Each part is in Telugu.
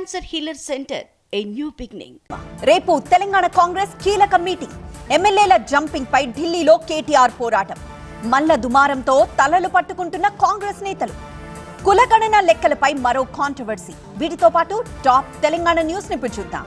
Cancer Healer Center, a new beginning. రేపు తెలంగాణ కాంగ్రెస్ కీలక మీటింగ్. ఎమ్మెల్యేల జంపింగ్ పై ఢిల్లీలో కేటీఆర్ పోరాటం. మల్ల దుమారంతో తలలు పట్టుకుంటున్న కాంగ్రెస్ నేతలు. కులగణన లెక్కలపై మరో కాంట్రవర్సీ. వీటితో పాటు టాప్ తెలంగాణ న్యూస్ ని చూద్దాం.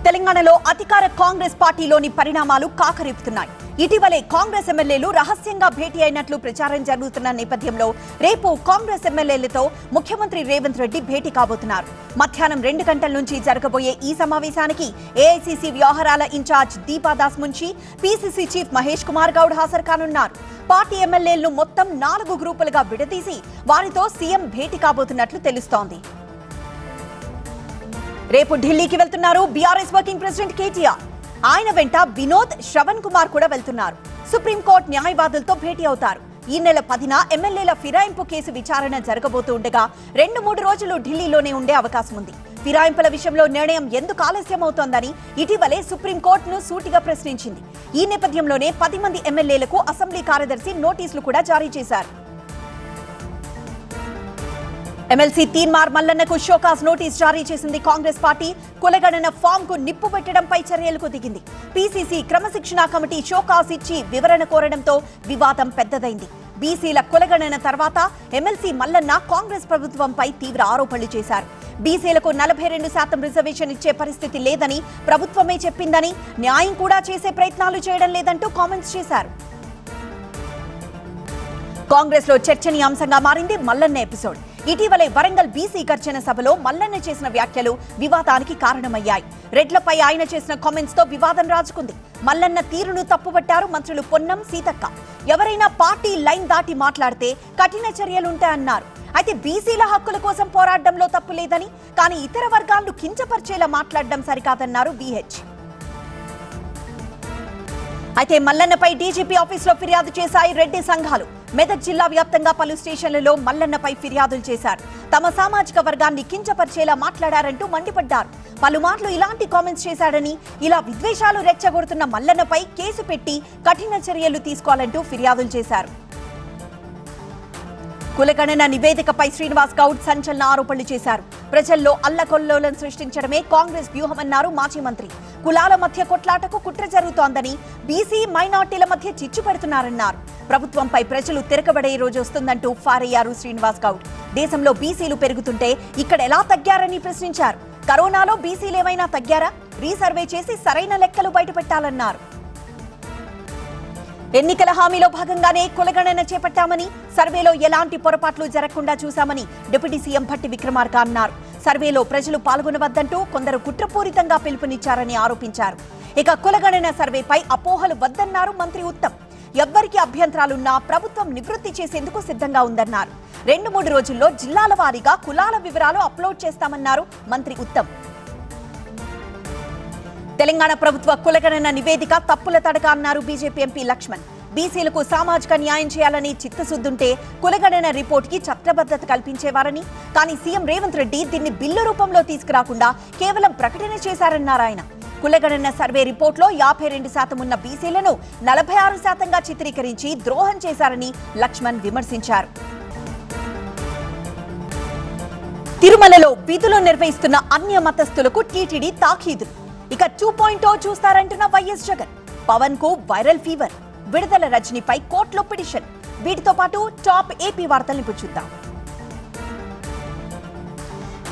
తెలంగాణలో అధికార కాంగ్రెస్ పార్టీలోని పరిణామాలు కాకరేపుతున్నాయి. ఇటీవలే కాంగ్రెస్ ఎమ్మెల్యేలు రహస్యంగా భేటీ అయినట్లు ప్రచారం జరుగుతున్న నేపథ్యంలో రేపు కాంగ్రెస్ ఎమ్మెల్యేలతో ముఖ్యమంత్రి రేవంత్ రెడ్డి భేటీ కాబోతున్నారు. మధ్యాహ్నం 2 గంటల నుంచి జరగబోయే ఈ సమావేశానికి ఏఐసీసీ వ్యవహారాల in charge Deepa Das Munshi, PCC chief Mahesh Kumar Goud హాజరు కానున్నారు. పార్టీ ఎమ్మెల్యేలను మొత్తం 4 గ్రూపులుగా విడదీసి వారితో సీఎం భేటీ కాబోతున్నట్లు తెలుస్తోంది. రేపు ఢిల్లీకి వెళ్తున్నారు బీఆర్ఎస్ వర్కింగ్ ప్రెసిడెంట్ కేటీఆర్. ఆయన వెంట వినోద్, శ్రవణ్ కుమార్ కూడా వెళ్తున్నారు. సుప్రీంకోర్టు న్యాయవాదులతో భేటీ అవుతారు. ఈ నెల 10న ఎమ్మెల్యేల ఫిరాయింపు కేసు విచారణ జరగబోతుండగా 2-3 రోజులు ఢిల్లీలోనే ఉండే అవకాశం ఉంది. ఫిరాయింపుల విషయంలో నిర్ణయం ఎందుకు ఆలస్యం అవుతోందని ఇటీవలే సుప్రీంకోర్టును సూటిగా ప్రశ్నించింది. ఈ నేపథ్యంలోనే 10 మంది ఎమ్మెల్యేలకు అసెంబ్లీ కార్యదర్శి నోటీసులు కూడా జారీ చేశారు. ఎమ్మెల్సీ తీన్మార్ మల్లన్నకు షోకాజ్ నోటీస్ జారీ చేసింది కాంగ్రెస్ పార్టీ. కులగణన ఫామ్ కు నిప్పు పెట్టడంపై చర్యలకు దిగింది. పీసీసీ క్రమశిక్షణ కమిటీ షోకాజ్ ఇచ్చి వివరణ కోరడంతో వివాదం పెద్దదైంది. బీసీల కులగణన తర్వాత ఎమ్మెల్సీ మల్లన్న కాంగ్రెస్ ప్రభుత్వంపై తీవ్ర ఆరోపణలు చేశారు. బీసీలకు 42% రిజర్వేషన్ ఇచ్చే పరిస్థితి లేదని ప్రభుత్వమే చెప్పిందని, న్యాయం కూడా చేసే ప్రయత్నాలు చేయడం లేదంటూ కామెంట్స్ చేశారు. కాంగ్రెస్ లో చర్చనీయాంశంగా మారింది మల్లన్న ఎపిసోడ్. ఇటీవలే వరంగల్ బీసీ గర్జన సభలో మల్లన్న చేసిన వ్యాఖ్యలు వివాదానికి కారణమయ్యాయి. రెడ్లపై ఆయన చేసిన కామెంట్స్ తో వివాదం రాజుకుంది. మల్లన్న తీరును తప్పుపట్టారు మంత్రులు పొన్నం, సీతక్క. ఎవరైనా పార్టీ లైన్ దాటి మాట్లాడితే కఠిన చర్యలుంటాయన్నారు. అయితే బీసీల హక్కుల కోసం పోరాడడంలో తప్పు లేదని, కానీ ఇతర వర్గాలను కించపరిచేలా మాట్లాడడం సరికాదన్నారు వీహెచ్. అయితే మల్లన్నపై డీజీపీ ఆఫీసులో ఫిర్యాదు చేశాయి రెడ్డి సంఘాలు. మెదక్ జిల్లా వ్యాప్తంగా పలు స్టేషన్లలో మల్లన్నపై ఫిర్యాదులు చేశారు. తమ సామాజిక వర్గాన్ని కించపరిచేలా మాట్లాడారంటూ మండిపడ్డారు. పలుమార్లు ఇలాంటి కామెంట్స్ చేశాడని, ఇలా విద్వేషాలు రెచ్చగొడుతున్న మల్లన్నపై కేసు పెట్టి కఠిన చర్యలు తీసుకోవాలంటూ ఫిర్యాదులు చేశారు. కులగణన నివేదికపై శ్రీనివాస్ గౌడ్ సంచలన ఆరోపణలు చేశారు. ప్రజల్లో అల్లకొల్లోలం సృష్టించడమే కాంగ్రెస్ వ్యూహమన్నారు మాజీ మంత్రి. కులాల మధ్య కొట్లాటకు కుట్ర జరుగుతోందని, బీసీ మైనార్టీల మధ్య చిచ్చు పెడుతున్నారన్నారు. ప్రభుత్వంపై ప్రజలు తిరగబడే రోజు వస్తుందంటూ ఫారయ్యారు శ్రీనివాస్ గౌడ్. దేశంలో బీసీలు పెరుగుతుంటే ఇక్కడ ఎలా తగ్గారని ప్రశ్నించారు. కరోనాలో బీసీలు ఏమైనా తగ్గారా? రీసర్వే చేసి సరైన లెక్కలు బయటపెట్టాలన్నారు. ఎన్నికల హామీలో భాగంగానే కులగణన చేపట్టామని, సర్వేలో ఎలాంటి పొరపాట్లు జరగకుండా చూశామని డిప్యూటీ సీఎం భట్టి విక్రమార్క అన్నారు. సర్వేలో ప్రజలు పాల్గొనవద్దంటూ కొందరు కుట్రపూరితంగా పిలుపునిచ్చారని ఆరోపించారు. ఇక కులగణన సర్వేపై అపోహలు వద్దన్నారు మంత్రి ఉత్తమ్. ఎవ్వరికి అభ్యంతరాలున్నా ప్రభుత్వం నివృత్తి చేసేందుకు సిద్ధంగా ఉందన్నారు. 2-3 రోజుల్లో జిల్లాల వారీగా కులాల వివరాలు అప్లోడ్ చేస్తామన్నారు మంత్రి ఉత్తమ్. తెలంగాణ ప్రభుత్వ కులగణన నివేదిక తప్పుల తడక అన్నారు బీజేపీ ఎంపీ లక్ష్మణ్. బీసీలకు సామాజిక న్యాయం చేయాలని చిత్తశుద్ధుంటే కులగణన రిపోర్ట్ కి చట్టబద్ధత కల్పించేవారని, కానీ సీఎం రేవంత్ రెడ్డి దీన్ని బిల్లు రూపంలో తీసుకురాకుండా కేవలం ప్రకటన చేశారన్నారు ఆయన. కులగణన సర్వే రిపోర్టులో 52% ఉన్న బీసీలను 46%గా చిత్రీకరించి ద్రోహం చేశారని లక్ష్మణ్ విమర్శించారు. తిరుమలలో విధులు నిర్వహిస్తున్న అన్య మతస్థులకు టీటీడీ తాకీదు. ఇక 2.0 చూస్తారంటున్న వైఎస్ జగన్. పవన్ కు వైరల్ ఫీవర్. విడుదల రజనీపై కోర్టులో పిటిషన్. వీటితో పాటు టాప్ ఏపీ వార్తల్ని ఇప్పుడు చూద్దాం.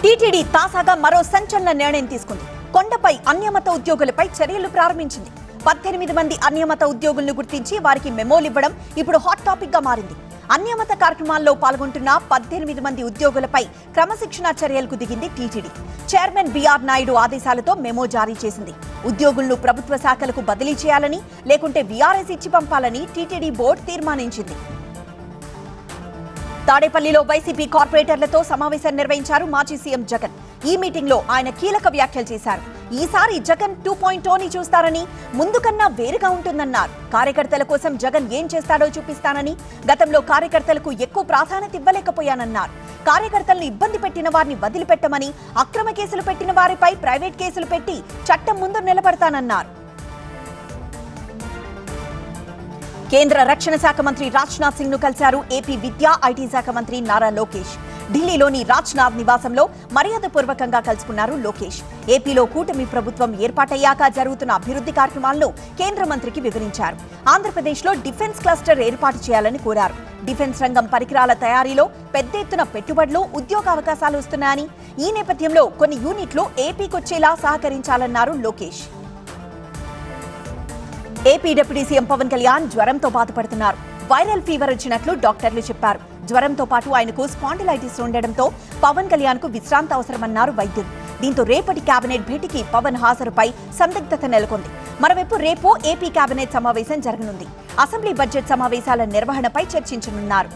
టీటీడీ తాజాగా మరో సంచలన నిర్ణయం తీసుకుంది. కొండపై అన్యమత ఉద్యోగులపై చర్యలు ప్రారంభించింది. 18 మంది అన్యమత ఉద్యోగులను గుర్తించి వారికి మెమోలు ఇవ్వడం ఇప్పుడు హాట్ టాపిక్ గా మారింది. అన్యమత కార్యక్రమాల్లో పాల్గొంటున్న 18 మంది ఉద్యోగులపై క్రమశిక్షణ చర్యలకు దిగింది టీటీడీ. చైర్మన్ బీఆర్ నాయుడు ఆదేశాలతో మెమో జారీ చేసింది. ఉద్యోగులను ప్రభుత్వ శాఖలకు బదిలీ చేయాలని, లేకుంటే వీఆర్ఎస్ ఇచ్చి పంపాలని టీటీడీ బోర్డు తీర్మానించింది. తాడేపల్లిలో వైసీపీ కార్పొరేటర్లతో సమావేశం నిర్వహించారు మాజీ సీఎం జగన్. ఈ మీటింగ్ లో ఆయన కీలక వ్యాఖ్యలు చేశారు. ఈసారి జగన్ 2.0 చూస్తారని, ముందు కన్నా వేరుగా ఉంటుందన్నారు. కార్యకర్తల కోసం జగన్ ఏం చేస్తాడో చూపిస్తానని, గతంలో కార్యకర్తలకు ఎక్కువ ప్రాధాన్యత ఇవ్వలేకపోయానన్నారు. కార్యకర్తలను ఇబ్బంది పెట్టిన వారిని వదిలిపెట్టమని, అక్రమ కేసులు పెట్టిన వారిపై ప్రైవేట్ కేసులు పెట్టి చట్టం ముందు నిలబడతానన్నారు. కేంద్ర రక్షణ శాఖ మంత్రి రాజ్నాథ్ సింగ్ ను కలిశారు ఏపీ విద్యా ఐటీ శాఖ మంత్రి నారా లోకేష్. ఢిల్లీలోని రాజ్నాథ్ నివాసంలో మర్యాదపూర్వకంగా కలుసుకున్నారు లోకేష్. ఏపీలో కూటమి ప్రభుత్వం ఏర్పాటయ్యాక జరుగుతున్న అభివృద్ధి కార్యక్రమాలను కేంద్ర మంత్రికి వివరించారు. ఆంధ్రప్రదేశ్లో డిఫెన్స్ క్లస్టర్ ఏర్పాటు చేయాలని కోరారు. డిఫెన్స్ రంగం పరికరాల తయారీలో పెద్ద ఎత్తున పెట్టుబడులు, ఉద్యోగ అవకాశాలు వస్తున్నాయని, ఈ నేపథ్యంలో కొన్ని యూనిట్లు ఏపీకొచ్చేలా సహకరించాలన్నారు Lokesh. AP deputy CM Pawan Kalyan జ్వరంతో బాధపడుతున్నారు. వైరల్ ఫీవర్ వచ్చినట్లు డాక్టర్లు చెప్పారు. జ్వరంతో పాటు ఆయనకు స్పాండిలైటిస్ ఉండడంతో పవన్ కళ్యాణ్ కు విశ్రాంతి అవసరమన్నారు వైద్యులు. దీంతో రేపటి కేబినెట్ భేటీకి పవన్ హాజరుపై సందిగ్ధత నెలకొంది. మరోవైపు రేపు ఏపీ కేబినెట్ సమావేశం జరగనుంది. అసెంబ్లీ బడ్జెట్ సమావేశాల నిర్వహణపై చర్చించనున్నారు.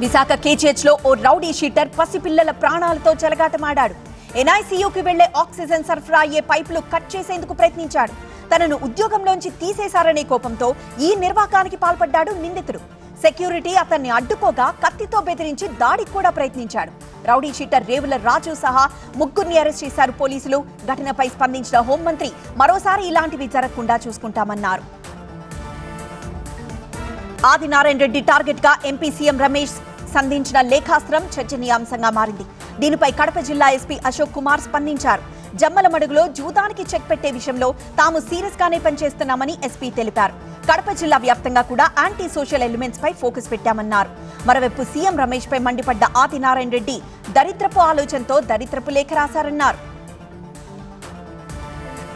విశాఖ కేజీహెచ్ లో ఓ రౌడీ షీటర్ పసిపిల్లల ప్రాణాలతో చెలగాటమాడాడు. ఎన్ఐసీయూకి వెళ్లే ఆక్సిజన్ సరఫరా అయ్యే పైపులు కట్ చేసేందుకు ప్రయత్నించాడు. తనను ఉద్యోగంలోంచి తీసేశారనే కోపంతో ఈ నిర్వాకానికి పాల్పడ్డాడు నిందితుడు. సెక్యూరిటీ అతన్ని అడ్డుకోగా కత్తితో బెదిరించి దాడికి కూడా ప్రయత్నించాడు. రౌడీ షీటర్ రేవుల రాజు సహా ముగ్గురిని అరెస్ట్ చేశారు పోలీసులు. ఘటనపై స్పందించిన హోంమంత్రి మరోసారి ఇలాంటివి జరగకుండా చూసుకుంటామన్నారు. ఆదినారాయణ రెడ్డి టార్గెట్ గా ఎంపీ సీఎం రమేష్ సంధించిన లేఖాస్త్రం చర్చనీయాంశంగా మారింది. దీనిపై కడప జిల్లా ఎస్పీ అశోక్ కుమార్ స్పందించారు. జమ్మలమడుగులో జూదానికి చెక్ పెట్టే విషయంలో తాము సీరియస్ గానే పనిచేస్తున్నామని ఎస్పీ తెలిపారు. కడప జిల్లా వ్యాప్తంగా కూడా యాంటీ సోషల్ ఎలిమెంట్స్ పై ఫోకస్ పెట్టామన్నారు. మరోవైపు సీఎం రమేష్ పై మండిపడ్డ ఆదినారాయణ రెడ్డి దరిద్రపు ఆలోచనతో దరిద్రపు లేఖ రాశారన్నారు.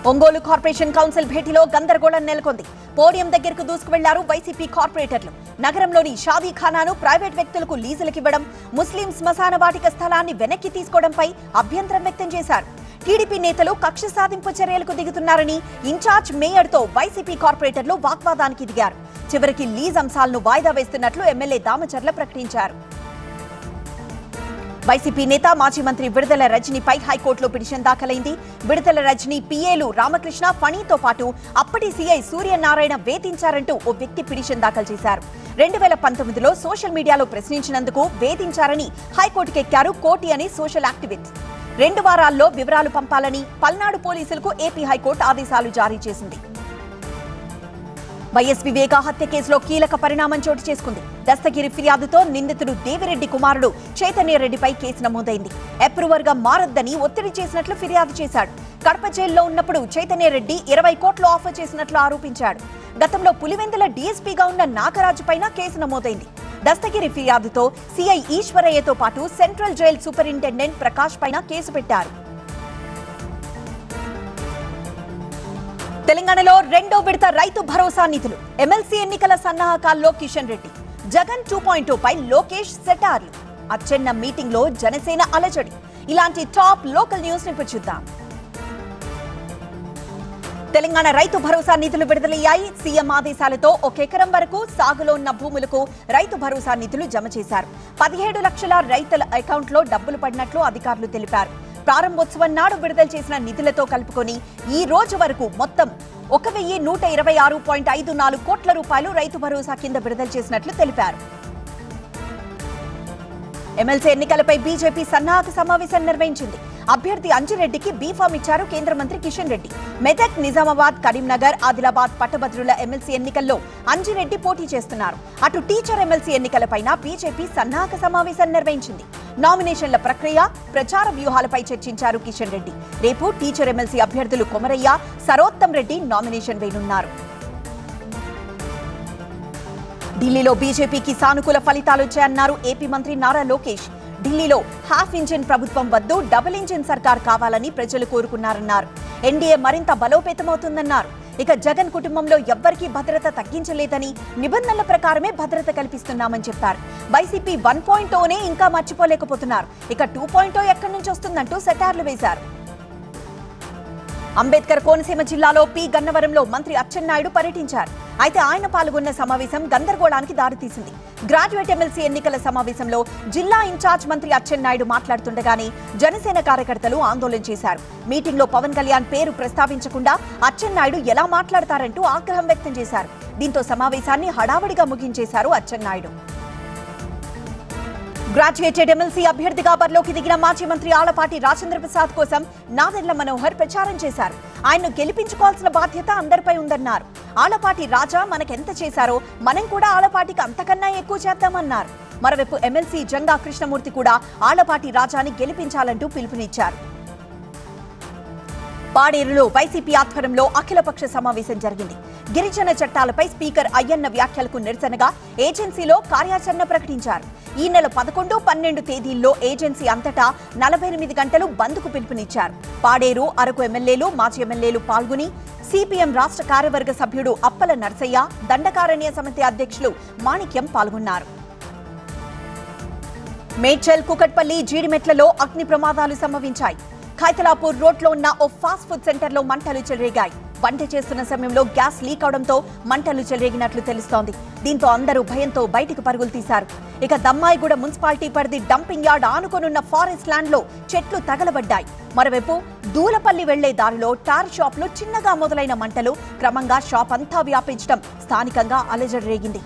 ఒంగోలు కార్పొరేషన్ కౌన్సిల్ భేటీలో గందరగోళం నెలకొంది. పోడియం దగ్గరకు దూసుకువెళ్లారు వైసీపీ కార్పొరేటర్లు. నగరంలోని షాదీఖానాను ప్రైవేట్ వ్యక్తులకు లీజులకివ్వడం, ముస్లిం శ్మశాన వాటిక స్థలాన్ని వెనక్కి తీసుకోవడంపై అభ్యంతరం వ్యక్తం చేశారు. టీడీపీ నేతలు కక్ష సాధింపు చర్యలకు దిగుతున్నారని ఇన్ఛార్జ్ మేయర్తో వైసీపీ కార్పొరేటర్లు వాగ్వాదానికి దిగారు. చివరికి లీజ్ అంశాలను వాయిదా వేస్తున్నట్లు ఎమ్మెల్యే దామచర్ల ప్రకటించారు. వైసీపీ నేత మాజీ మంత్రి విడుదల రజనీపై హైకోర్టులో పిటిషన్ దాఖలైంది. విడుదల రజనీ పిఏలు రామకృష్ణ, ఫణితో పాటు అప్పటి సీఐ సూర్యనారాయణ వేధించారంటూ ఓ వ్యక్తి పిటిషన్ దాఖలు చేశారు. 2019లో సోషల్ మీడియాలో ప్రశ్నించినందుకు వేధించారని హైకోర్టుకెక్కారు కోటి అని సోషల్ యాక్టివిస్ట్. 2 వారాల్లో వివరాలు పంపాలని పల్నాడు పోలీసులకు ఏపీ హైకోర్టు ఆదేశాలు జారీ చేసింది. వైఎస్ వివేక హత్య కేసులో కీలక పరిణామం చోటు చేసుకుంది. దస్తగిరి ఫిర్యాదుతో నిందితుడు దేవిరెడ్డి కుమారుడు చైతన్యరెడ్డిపై కేసు నమోదైంది. అప్రూవర్ గా మారొద్దని ఒత్తిడి చేసినట్లు ఫిర్యాదు చేశాడు. కడప జైల్లో ఉన్నప్పుడు చైతన్యరెడ్డి 20 కోట్లు ఆఫర్ చేసినట్లు ఆరోపించాడు. గతంలో పులివెందుల డీఎస్పీగా ఉన్న నాగరాజుపైన కేసు నమోదైంది. దస్తగిరి ఫిర్యాదుతో సీఐ ఈశ్వరయ్యతో పాటు సెంట్రల్ జైల్ సూపరింటెండెంట్ ప్రకాష్ పైన కేసు పెట్టారు. తెలంగాణలో 2వ విడత రైతు భరోసా నిధులు, ఎమ్మెల్సీ ఎన్నికల సన్నాహకాల్లో కిషన్ రెడ్డి, జగన్ 2.0 పై లోకేష్ సెటార్లు, అచ్చెన్న మీటింగ్ లో జనసేన అలజడి. ఇలాంటి టాప్ లోకల్ న్యూస్ ని చూద్దాం. తెలంగాణ రైతు భరోసా నిధులు విడుదలయ్యాయి. సీఎం ఆదేశాలతో 1 ఎకరం వరకు సాగులో ఉన్న భూములకు రైతు భరోసా నిధులు జమ చేశారు. 17 లక్షల రైతుల అకౌంట్లో డబ్బులు పడినట్లు అధికారులు తెలిపారు. ప్రారంభోత్సవం నాడు విడుదల చేసిన నిధులతో కలుపుకొని ఈ రోజు వరకు మొత్తం 1126.54 కోట్ల రూపాయలు రైతు భరోసా కింద విడుదల చేసినట్లు తెలిపారు. ఎమ్మెల్సీ ఎన్నికలపై బీజేపీ సన్నాహక సమావేశం నిర్వహించింది. అభ్యర్థి అంజిరెడ్డికి బీఫామ్ ఇచ్చారు కేంద్ర మంత్రి కిషన్ రెడ్డి. మెదక్, నిజామాబాద్, కరీంనగర్, ఆదిలాబాద్ పట్టభద్రుల ఎమ్మెల్సీ ఎన్నికల్లో అంజిరెడ్డి పోటీ చేస్తున్నారు. అటు టీచర్ ఎమ్మెల్సీ ఎన్నికలపైన బీజేపీ సన్నాహక సమావేశం నిర్వహించింది. నామినేషన్ల ప్రక్రియ, ప్రచార వ్యూహాలపై చర్చించారు కిషన్ రెడ్డి. రేపు టీచర్ ఎమ్మెల్సీ అభ్యర్థులు కొమరయ్య, సరోత్తం రెడ్డి నామినేషన్ వేయనున్నారు. ఢిల్లీలో బీజేపీకి సానుకూల ఫలితాలు వచ్చాయన్నారు ఏపీ మంత్రి నారా లోకేష్. ఢిల్లీలో హాఫ్ ఇంజిన్ ప్రభుత్వం వద్దు, డబుల్ ఇంజిన్ సర్కార్ కావాలని ప్రజలు కోరుకున్నారన్నారు. ఎన్డీఏ మరింత బలోపేతమవుతుందన్నారు. ఇక జగన్ కుటుంబంలో ఎవ్వరికీ భద్రత తగ్గించలేదని, నిబంధనల ప్రకారమే భద్రత కల్పిస్తున్నామని చెప్పారు. వైసీపీ 1.0నే ఇంకా మర్చిపోలేకపోతున్నారు. ఇక 2.0 ఎక్కడి నుంచి వస్తుందంటూ సెటార్లు వేశారు. అంబేద్కర్ కోనసీమ జిల్లాలో పి గన్నవరంలో మంత్రి అచ్చెన్నాయుడు పర్యటించారు. అయితే ఆయన పాల్గొన్న సమావేశం గందరగోళానికి దారితీసింది. గ్రాడ్యుయేట్ ఎమ్మెల్సీ ఎన్నికల సమావేశంలో జిల్లా ఇన్ఛార్జ్ మంత్రి అచ్చెన్నాయుడు మాట్లాడుతుండగానే జనసేన కార్యకర్తలు ఆందోళన చేశారు. మీటింగ్ లో పవన్ కళ్యాణ్ పేరు ప్రస్తావించకుండా అచ్చెన్నాయుడు ఎలా మాట్లాడతారంటూ ఆగ్రహం వ్యక్తం చేశారు. దీంతో సమావేశాన్ని హడావుడిగా ముగించేశారు అచ్చెన్నాయుడు. గ్రాడ్యుయేటెడ్ ఎమ్మెల్సీ అభ్యర్థిగా బరిలోకి దిగిన మాజీ మంత్రి ఆలపాటి రాజేంద్ర ప్రసాద్ కోసం నాదెండ్ల మనోహర్ ప్రచారం చేశారు. ఆయన్ను గెలిపించుకోవాల్సిన బాధ్యత అందరిపై ఉందన్నారు. ఆలపాటి రాజా మనకెంత చేశారో మనం కూడా ఆలపాటికి అంతకన్నా ఎక్కువ చేద్దామన్నారు. మరోవైపు ఎమ్మెల్సీ జంగా కృష్ణమూర్తి కూడా ఆలపాటి రాజాని గెలిపించాలంటూ పిలుపునిచ్చారు. పాడేరులో వైసీపీ ఆధ్వర్యంలో అఖిలపక్ష సమావేశం జరిగింది. గిరిజన చట్టాలపై స్పీకర్ అయ్యన్న వ్యాఖ్యలకు నిరసనగా ఏజెన్సీలో కార్యాచరణ ప్రకటించారు. ఈ నెల 11, 12 తేదీల్లో ఏజెన్సీ అంతటా 48 గంటలు బంద్కు పిలుపునిచ్చారు. పాడేరు, అరకు ఎమ్మెల్యేలు, మాజీ ఎమ్మెల్యేలు పాల్గొని సిపిఎం రాష్ట్ర కార్యవర్గ సభ్యుడు అప్పల నర్సయ్య, దండకారణ్య సమితి అధ్యక్షులు మాణిక్యం పాల్గొన్నారు. మేడ్చల్, కుకట్పల్లి, జీడిమెట్లలో అగ్ని ప్రమాదాలు సంభవించాయి. ఖైతలాపూర్ రోడ్లో ఉన్న ఓ ఫాస్ట్ ఫుడ్ సెంటర్లో మంటలు చెలరేగాయి. వంట చేస్తున్న సమయంలో గ్యాస్ లీక్ అవడంతో మంటలు చెలరేగినట్లు తెలుస్తోంది. దీంతో అందరూ భయంతో బయటకు పరుగులు తీశారు. ఇక దమ్మాయిగూడ మున్సిపాలిటీ పరిధి డంపింగ్ యార్డ్ ఆనుకొనున్న ఫారెస్ట్ ల్యాండ్ లో చెట్లు తగలబడ్డాయి. మరోవైపు దూలపల్లి వెళ్లే దారిలో టార్ షాప్ లో చిన్నగా మొదలైన మంటలు క్రమంగా షాప్ అంతా వ్యాపించడం స్థానికంగా అలజడి రేగింది.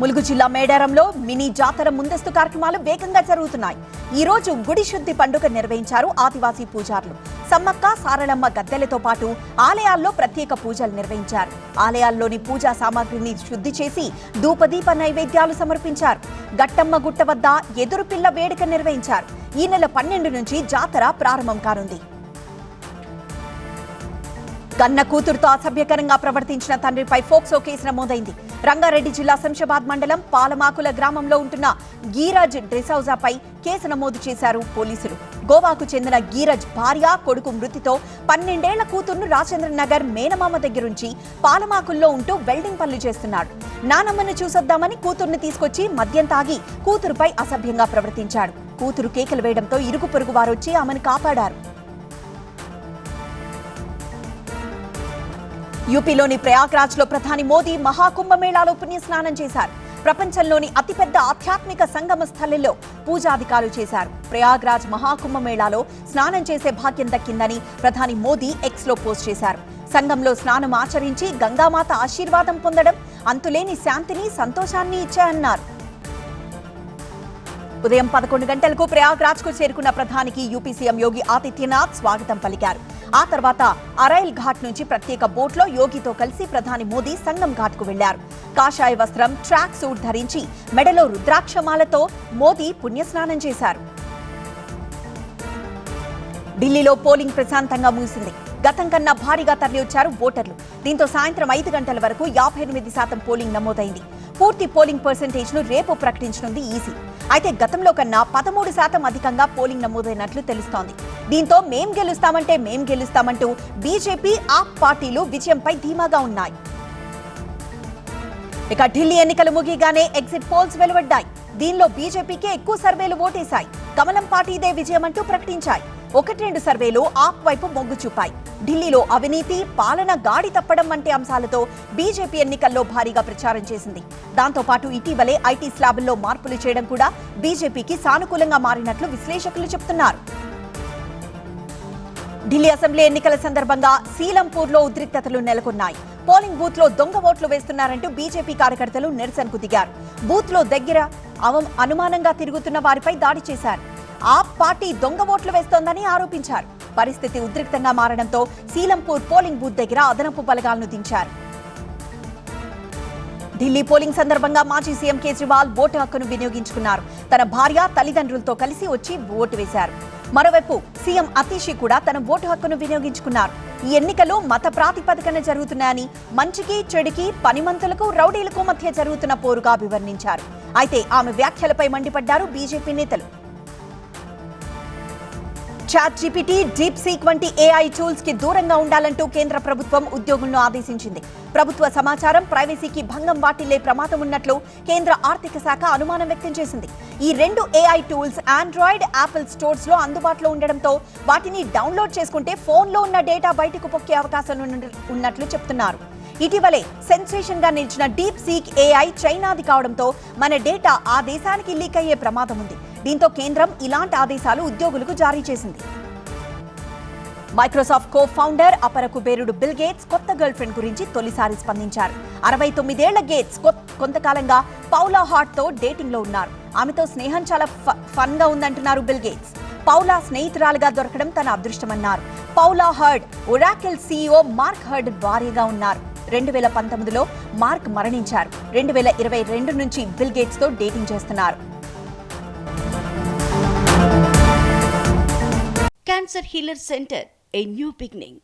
ములుగు జిల్లా మేడారంలో మినీ జాతర ముందస్తు కార్యక్రమాలు వేగంగా జరుగుతున్నాయి. ఈ రోజు గుడి శుద్ధి పండుగ నిర్వహించారు ఆదివాసీ పూజారులు. సమ్మక్క, సారలమ్మ గద్దెలతో పాటు ఆలయాల్లో ప్రత్యేక పూజలు నిర్వహించారు. ఆలయాల్లోని పూజా సామాగ్రిని శుద్ధి చేసి ధూపదీప నైవేద్యాలు సమర్పించారు. గట్టమ్మ గుట్ట వద్ద ఎదురు పిల్ల వేడుక నిర్వహించారు. ఈ నెల 12 నుంచి జాతర ప్రారంభం కానుంది. కన్న కూతురుతో అసభ్యకరంగా ప్రవర్తించిన తండ్రిపై ఫోక్సో కేసు నమోదైంది. రంగారెడ్డి జిల్లా శంషాబాద్ మండలం పాలమాకుల గ్రామంలో ఉంటున్న గీరజ్ డ్రెసౌజాపై కేసు నమోదు చేశారు పోలీసులు. గోవాకు చెందిన గీరజ్ భార్య, కొడుకు మృతితో 12 ఏళ్ల కూతురును రాజేంద్ర నగర్ మేనమామ దగ్గరుంచి పాలమాకుల్లో ఉంటూ వెల్డింగ్ పనులు చేస్తున్నాడు. నానమ్మను చూసొద్దామని కూతురుని తీసుకొచ్చి మద్యం తాగి కూతురుపై అసభ్యంగా ప్రవర్తించాడు. కూతురు కేకలు వేయడంతో ఇరుగు పొరుగు వారొచ్చి ఆమెను కాపాడారు. యూపీలోని ప్రయాగ్రాజ్ లో ప్రధాని మోదీ మహాకుంభమేళాలో పుణ్యస్నానం చేశారు. ప్రపంచంలోని అతిపెద్ద ఆధ్యాత్మిక సంగమ స్థలంలో పూజాధికారులు చేశారు. ప్రయాగ్రాజ్ మహాకుంభమేళాలో స్నానం చేసే భాగ్యం దక్కిందని ప్రధాని మోదీ ఎక్స్ లో పోస్ట్ చేశారు. సంగంలో స్నానం ఆచరించి గంగామాత ఆశీర్వాదం పొందడం అంతులేని శాంతిని, సంతోషాన్ని ఇచ్చాయన్నారు. ఉదయం 11 గంటలకు ప్రయాగ్రాజ్ కు చేరుకున్న ప్రధానికి యూపీ సీఎం యోగి ఆదిత్యనాథ్ స్వాగతం పలికారు. ఆ తర్వాత అరైల్ ఘాట్ నుంచి ప్రత్యేక బోట్లో యోగితో కలిసి ప్రధాని మోదీ సంగం ఘాట్ కు వెళ్లారు. కాషాయ వస్త్రం, ట్రాక్ సూట్ ధరించి మెడలో రుద్రాక్షమాలతో మోదీ పుణ్యస్నానం చేశారు. ఢిల్లీలో పోలింగ్ ప్రశాంతంగా ముగిసింది. గతం కన్నా భారీగా తరలివచ్చారు ఓటర్లు. దీంతో సాయంత్రం 5 గంటల వరకు 58% పోలింగ్ నమోదైంది. పూర్తి పోలింగ్ పర్సెంటేజ్ ను రేపు ప్రకటించనుంది ఈసీ. అయితే గతంలో కన్నా 13% అధికంగా పోలింగ్ నమోదైనట్లు తెలుస్తోంది. దీంతో మేం గెలుస్తామంటూ బీజేపీ, ఆప్ పార్టీలు విజయంపై ధీమాగా ఉన్నాయి. ఇక ఢిల్లీ ఎన్నికలు ముగియగానే ఎగ్జిట్ పోల్స్ వెలువడ్డాయి. దీనిలో బీజేపీకే ఎక్కువ సర్వేలు ఓటేశాయి. కమలం పార్టీదే విజయమంటూ ప్రకటించాయి. 1-2 సర్వేలు ఆప్ వైపు మొగ్గు చూపాయి. ఢిల్లీలో అవినీతి, పాలన గాడి తప్పడం వంటి అంశాలతో బీజేపీ ఎన్నికల్లో భారీగా ప్రచారం చేసింది. దాంతో పాటు ఇటీవలే ఐటీ స్లాబుల్లో మార్పులు చేయడం కూడా బీజేపీకి సానుకూలంగా మారినట్లు విశ్లేషకులు చెబుతున్నారు. ఢిల్లీ అసెంబ్లీ ఎన్నికల సందర్భంగా సీలంపూర్లో ఉద్రిక్తతలు నెలకొన్నాయి. పోలింగ్ బూత్ లో దొంగ ఓట్లు వేస్తున్నారంటూ బీజేపీ కార్యకర్తలు నిరసనకు దిగారు. బూత్ లో దగ్గర అనుమానంగా తిరుగుతున్న వారిపై దాడి చేశారు. ఆప్ పార్టీ దొంగ ఓట్లు వేస్తోందని ఆరోపించారు. పరిస్థితి ఉద్రిక్తంగా మారడంతో సీలంపూర్ పోలింగ్ బూత్ దగ్గర అదనపు బలగాలను దించారు. ఢిల్లీ పోలింగ్ సందర్భంగా మాజీ సీఎం కేజ్రీవాల్ ఓటు హక్కును వినియోగించుకున్నారు. తన భార్య, తల్లిదండ్రులతో కలిసి వచ్చి ఓటు వేశారు. మరోవైపు సీఎం అతీషి కూడా తన ఓటు హక్కును వినియోగించుకున్నారు. ఈ ఎన్నికలు మత ప్రాతిపదికన జరుగుతున్నాయని, మంచికి చెడుకి, పనిమంతులకు రౌడీలకు మధ్య జరుగుతున్న పోరుగా అభివర్ణించారు. అయితే ఆమె వ్యాఖ్యలపై మండిపడ్డారు బీజేపీ నేతలు. చాట్ జీపీటీ, డీప్ సీక్ వంటి ఏఐ టూల్స్ కి దూరంగా ఉండాలంటూ కేంద్ర ప్రభుత్వం ఉద్యోగులను ఆదేశించింది. ప్రభుత్వ సమాచారం, ప్రైవసీకి భంగం వాటిల్లే ప్రమాదం ఉన్నట్లు కేంద్ర ఆర్థిక శాఖ అనుమానం వ్యక్తం చేసింది. ఈ 2 AI tools Android, Apple stores లో అందుబాటులో ఉండడంతో వాటిని డౌన్లోడ్ చేసుకుంటే ఫోన్లో ఉన్న డేటా బయటకు పొక్కే అవకాశం ఉన్నట్లు చెప్తున్నారు. ఇటీవలే సెన్సేషన్ గా నిలిచిన డీప్ సీక్ ఏఐ చైనాది కావడంతో మన డేటా ఆ దేశానికి లీక్ అయ్యే ప్రమాదం ఉంది. దీంతో కేంద్రం ఇలాంటి ఆదేశాలు ఉద్యోగులకు జారీ చేసింది. మైక్రోసాఫ్ట్ కో ఫౌండర్, అపర కుబేరుడు బిల్ గేట్స్ కొత్త గర్ల్ ఫ్రెండ్ గురించి తొలిసారి స్పందించారు. 69 ఏళ్ల గేట్స్ కొంతకాలంగా పౌలా హార్ట్ తో డేటింగ్ లో ఉన్నారు. ఆమెతో స్నేహం చాలా ఫన్ గా ఉందంటున్నారు బిల్ గేట్స్. పౌలా స్నేహితురాలుగా దొరకడం తన అదృష్టమన్నారు. Paula Hurd Oracle CEO Mark Hurd భార్యగా ఉన్నారు. 2019లో మార్క్ మరణించారు. 2022 నుంచి బిల్ గేట్స్ తో డేటింగ్ చేస్తున్నారు. Cancer Healer Center, a new beginning.